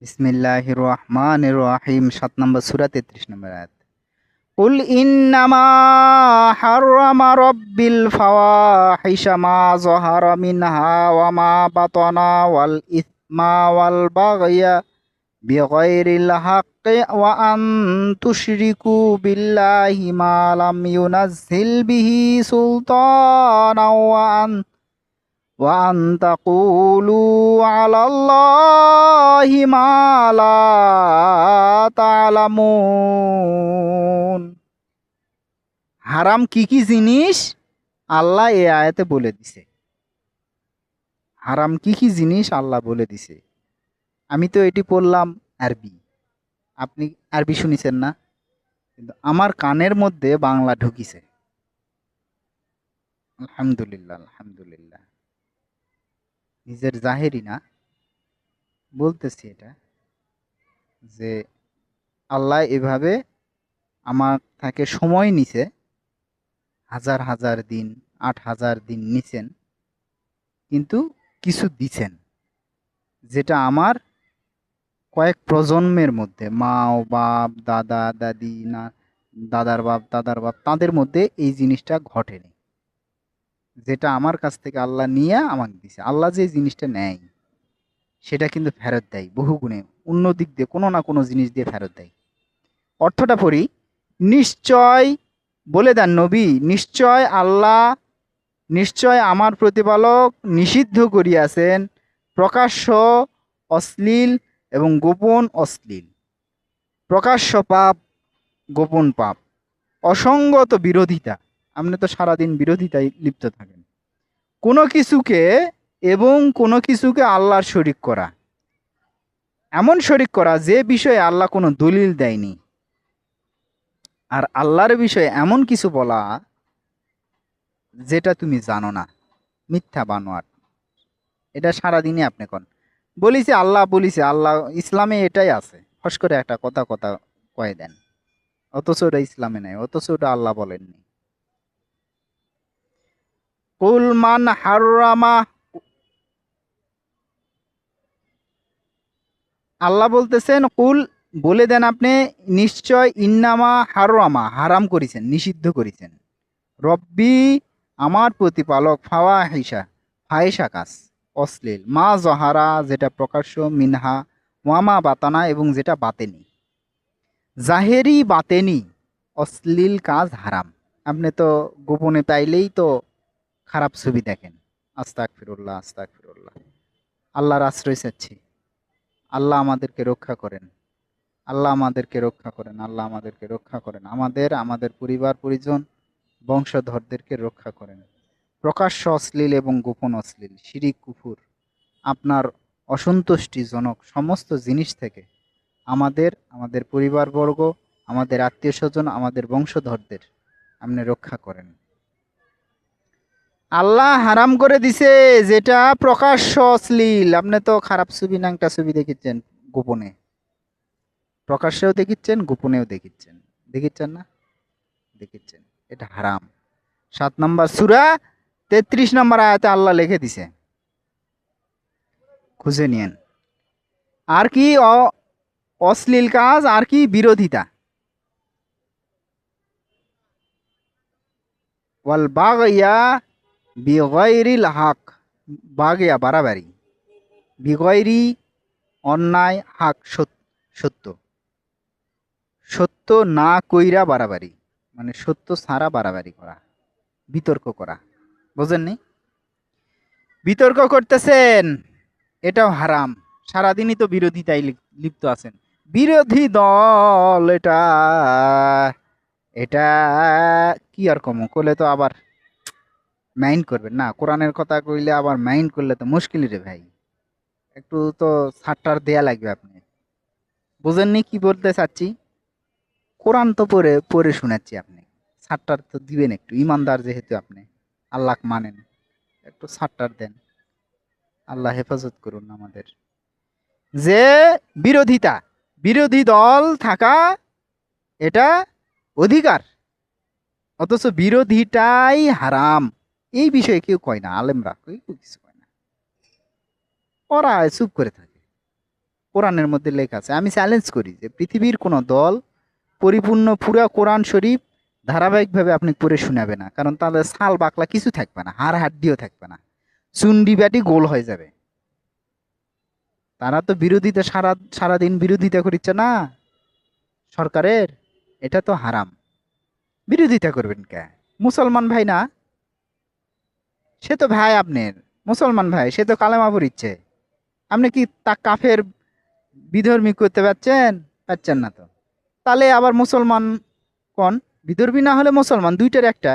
বিসমিল্লাহির রহমানির রহিম ৭ নম্বর সূরা ৩৩ নম্বর আয়াত। কুল ইন্নামা হাররামা রাব্বিল ফাওয়াহিশা মা যাহারা মিনহা ওয়া মা বাতানা ওয়াল ইসমা ওয়াল বাগয়া বিগাইরিল হাক্কি ওয়া আন তুশরিকু বিল্লাহি মা লাম ইউনাজ্জিল বিহি সুলতানা ওয়ান তাকুলু আলাল্লাহি মা লা তা'লামুন। হারাম কি কি জিনিস আল্লাহ এই আয়াতে বলে দিছে। হারাম কি কি জিনিস আল্লাহ বলে দিছে। আমি তো এটি পড়লাম আরবি, আপনি আরবি শুনেছেন না, কিন্তু আমার কানের মধ্যে বাংলা ঢুকিছে। আলহামদুলিল্লাহ, আলহামদুলিল্লাহ। নিজের জাহেরি না, বলতেছি এটা যে আল্লাহ এভাবে আমার থেকে সময় নিছে, হাজার হাজার দিন, ৮,০০০ দিন নিছেন, কিন্তু কিছু দিছেন যেটা আমার কয়েক প্রজন্মের মধ্যে, মা ও বাপ, দাদা দাদি, না দাদার বাপ তাদের মধ্যে এই জিনিসটা ঘটেনি, যেটা আমার কাছ থেকে আল্লাহ নিয়ে আমাকে দিছে। আল্লাহ যে জিনিসটা নেয় সেটা কিন্তু ফেরত দেয় বহু গুণে, অন্য দিক দিয়ে কোনো না কোনো জিনিস দিয়ে ফেরত দেয়। অর্থটা পড়ি, নিশ্চয় বলে দেন নবী, নিশ্চয় আল্লাহ, নিশ্চয় আমার প্রতিপালক নিষিদ্ধ করিয়াছেন প্রকাশ্য অশ্লীল এবং গোপন অশ্লীল, প্রকাশ্য পাপ, গোপন পাপ, অসঙ্গত বিরোধিতা। আপনি তো সারাদিন বিরোধিতায় লিপ্ত থাকেন। কোনো কিছুকে এবং কোনো কিছুকে আল্লাহর শরিক করা, এমন শরিক করা যে বিষয়ে আল্লাহ কোনো দলিল দেয়নি, আর আল্লাহর বিষয়ে এমন কিছু বলা যেটা তুমি জানো না, মিথ্যা বানোয়াট। এটা সারাদিনই আপনি কন, বলিছে আল্লাহ, বলিছে আল্লাহ, ইসলামে এটাই আছে, ফস করে একটা কথা কথা কয়ে দেন, অথচ ওটা ইসলামে নেই, অথচ ওটা আল্লাহ বলেননি। কুল মান হাররামা, আল্লাহ বলতেছেন কুল, বলে দেন আপনি, নিশ্চয় ইন্নামা হাররামা, হারাম করেছেন, নিষিদ্ধ করেছেন, রব্বি আমার প্রতিপালক, ফাওয়াহিশা, ফাহিশা কাজ, অশ্লীল, মা জহারা যেটা প্রকাশ্য, মিনহা ওয়ামা বাতানা এবং যেটা বাতেনি, জাহেরি বাতেনি অশ্লীল কাজ হারাম। আপনি তো গোপনে পাইলেই তো খারাপ ছবি দেখেন। আস্তাক ফিরুল্লাহ, আস্তাক ফিরুল্লাহ। আল্লাহর আশ্রয় চাচ্ছি, আল্লাহ আমাদেরকে রক্ষা করেন, আল্লাহ আমাদেরকে রক্ষা করেন, আল্লাহ আমাদেরকে রক্ষা করেন, আমাদের পরিবার পরিজন বংশধরদেরকে রক্ষা করেন। প্রকাশ্য অশ্লীল এবং গোপন অশ্লীল, শিরিক, কুফুর, আপনার অসন্তুষ্টিজনক সমস্ত জিনিস থেকে আমাদের পরিবারবর্গ, আমাদের আত্মীয় স্বজন, আমাদের বংশধরদের আপনি রক্ষা করেন। আল্লাহ হারাম করে দিছে যেটা প্রকাশ্য অশ্লীল। আপনি তো খারাপ ছবি, নাংটা ছবি দেখিচ্ছেন গোপনে, প্রকাশ্যেও দেখিচ্ছেন, গোপনেও দেখিচ্ছেন, দেখিচ্ছেন না, দেখিচ্ছেন, এটা হারাম। ৭ নম্বর সূরা ৩৩ নম্বর আয়াতে আল্লাহ লিখে দিছে, খুঁজে নিয়েন। আর কি অশ্লীল কাজ, আর কি বিরোধিতা, ওয়াল বাগয়া বিগয়রিল হক, বাগয়া বাড়াবাড়ি, বিগয়রি অন্যায়, হাক সত্য, সত্য না কইরা বাড়াবাড়ি, মানে সত্য ছাড়া বাড়াবাড়ি করা, বিতর্ক করা, বোঝেননি? বিতর্ক করতেছেন, এটাও হারাম। সারাদিনই তো বিরোধিতায় লিপ্ত আছেন, বিরোধী দল, এটা এটা কি আর কম করলে তো আবার মাইন্ড করবেন না, কোরআনের কথা কইলে আবার মাইন্ড করলে তো মুশকিল রে ভাই, একটু তো ছাড়টার দেয়া লাগবে। আপনি বুঝেননি কি বলতে চাচ্ছি? কোরআন তো পড়ে পড়ে শোনাচ্ছি, আপনি ছাড়টার তো দিবেন একটু, ইমানদার যেহেতু আপনি, আল্লাহ মানেন, একটু ছাড়টার দেন। আল্লাহ হেফাজত করুন আমাদের। যে বিরোধিতা, বিরোধী দল থাকা এটা অধিকার, অথচ বিরোধীটাই হারাম, এই বিষয়ে কেউ কয় না, আলেমরা কেউ কিছু কয় না, ওরা চুপ করে থাকে। কোরআনের মধ্যে লেখা আছে। আমি চ্যালেঞ্জ করি যে পৃথিবীর কোনো দল পরিপূর্ণ পুরা কোরআন শরীফ ধারাবাহিকভাবে আপনি পড়ে শোনাবে না, কারণ তাদের ছাল বাকলা কিছু থাকবে না, হাড় হাড্ডিও থাকবে না, চুন্ডি ব্যাটি গোল হয়ে যাবে। তারা তো বিরোধিতা সারাদিন বিরোধিতা করিচ্ছে না সরকারের, এটা তো হারাম। বিরোধিতা করবেন কে? মুসলমান ভাই না? সে তো ভাই আপনার, মুসলমান ভাই, সে তো কালেমা পড়িচ্ছে। আপনি কি তা কাফের বিধর্মী করতে পারছেন? পারছেন না তো। তাহলে আবার মুসলমান কোন? বিধর্মী না হলে মুসলমান, দুইটার একটা।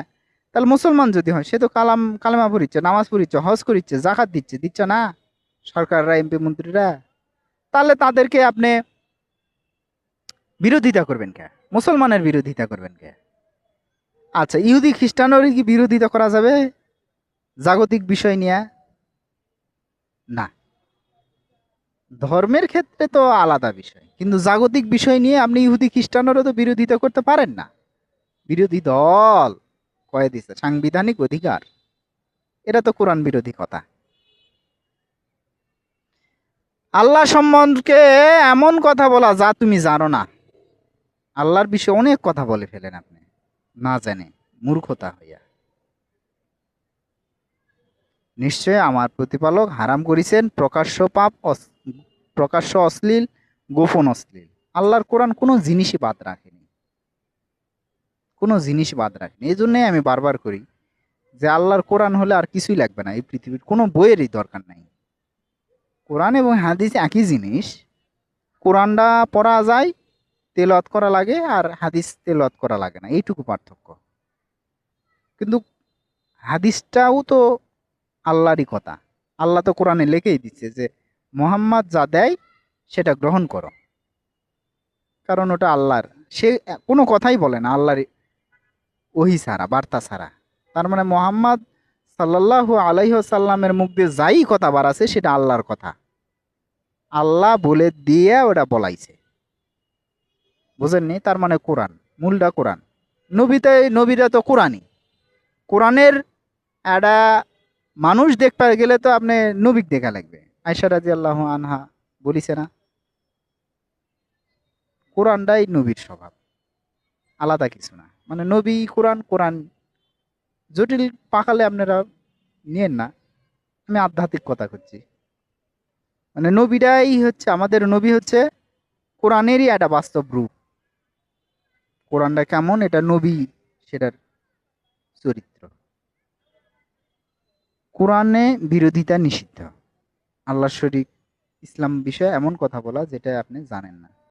তাহলে মুসলমান যদি হয়, সে তো কালেমা পড়িচ্ছে, নামাজ পড়িচ্ছে, হজ করিচ্ছে, জাকাত দিচ্ছে না সরকাররা, এমপি মন্ত্রীরা? তাহলে তাদেরকে আপনি বিরোধিতা করবেন কে? মুসলমানের বিরোধিতা করবেন কে? আচ্ছা, ইহুদি খ্রিস্টানেরই কি বিরোধিতা করা যাবে জাগতিক বিষয় নিয়ে? না। ধর্মের ক্ষেত্রে তো আলাদা বিষয়, কিন্তু জাগতিক বিষয় নিয়ে আপনি ইহুদি খ্রিস্টানেরও তো বিরোধিতা করতে পারেন না। বিরোধী দল কয়ে দিছে সাংবিধানিক অধিকার, এটা তো কোরআন বিরোধী কথা। আল্লাহ সম্বন্ধে এমন কথা বলা যা তুমি জানো না। আল্লাহর বিষয়ে অনেক কথা বলে ফেলেন আপনি না জানে, মূর্খতা হইয়া। নিশ্চয় আমার প্রতিপালক হারাম করেছেন প্রকাশ্য পাপ, প্রকাশ্য অশ্লীল, গোপন অশ্লীল। আল্লাহর কোরআন কোনো জিনিসই বাদ রাখেনি, কোনো জিনিস বাদ রাখেনি। এই জন্যই আমি বারবার করি যে আল্লাহর কোরআন হলে আর কিছুই লাগবে না, এই পৃথিবীর কোনো বইয়েরই দরকার নাই। কোরআন এবং হাদিস একই জিনিস। কোরআনটা পড়া যায়, তেলাওয়াত করা লাগে, আর হাদিস তেলাওয়াত করা লাগে না, এইটুকু পার্থক্য। কিন্তু হাদিসটাও তো আল্লাহরই কথা। আল্লাহ তো কোরআনে লিখেই দিচ্ছে যে মোহাম্মদ যা দেয় সেটা গ্রহণ করো, কারণ ওটা আল্লাহর। সে কোনো কথাই বলে না আল্লাহর ওহি ছাড়া, বার্তা ছাড়া। তার মানে মোহাম্মদ সাল্লাল্লাহু আলাইহি সাল্লামের মুখ দিয়ে যাই কথা বাড়াছে সেটা আল্লাহর কথা, আল্লাহ বলে দিয়ে ওটা বলাইছে। বুঝেননি? তার মানে কোরআন, মূলটা কোরআন। নবীরা তো কোরআনই। কোরআনের একটা মানুষ দেখতে গেলে তো আপনি নবীক দেখা লাগবে। আয়েশা রাদিয়াল্লাহু আনহা বলিছে না, কোরআনটাই নবীর স্বভাব, আলাদা কিছু না। মানে নবী কোরআন, কোরআন জটিল পাকালে আপনারা নিয়েন না। আমি আধ্যাত্মিক কথা করছি। মানে নবীটাই হচ্ছে আমাদের নবী, হচ্ছে কোরআনেরই একটা বাস্তব রূপ। কোরআনটা কেমন, এটা নবী সেটার চরিত্র। কোরআনে বিরোধিতা নিষিদ্ধ। আল্লাহ শরীক ইসলাম বিষয়ে এমন কথা বলা যেটা আপনি জানেন না।